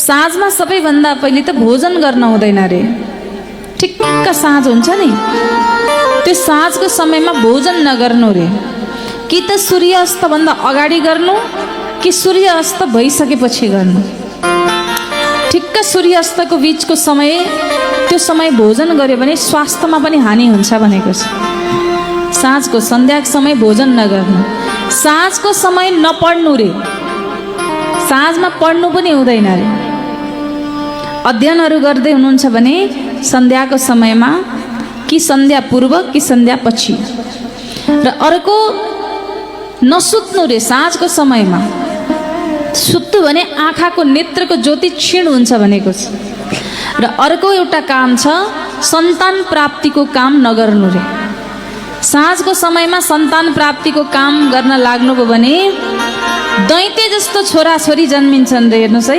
साँझमा सबैभन्दा पहिले त भोजन गर्न हुँदैन रे। ठिक्क साँझ हुन्छ नि, त्यो साँझको समयमा भोजन नगर्नु रे। कि त सूर्यास्तभन्दा अगाडि गर्नु कि सूर्यास्त भइसकेपछि गर्नु। ठिक्क सूर्यास्तको बिचको समय, त्यो समय भोजन गर्यो भने स्वास्थ्यमा पनि हानि हुन्छ भनेको छ। साँझको सन्ध्याको समय भोजन नगर्नु, साँझको समय नपढ्नु रे। साँझमा पढ्नु पनि हुँदैन रे। अध्ययनहरू गर्दै हुनुहुन्छ भने सन्ध्याको समयमा, कि सन्ध्या पूर्व कि सन्ध्या पछि। र अर्को, नसुत्नु रे साँझको समयमा। सुत्नु भने आँखाको नेत्रको ज्योति क्षीण हुन्छ भनेको छ। र अर्को एउटा काम छ, सन्तान प्राप्तिको काम नगर्नु रे। साँझको समयमा सन्तान प्राप्तिको काम गर्न लाग्नुभयो भने दैत्य जस्तो छोराछोरी जन्मिन्छन् रे। हेर्नुहोस् है।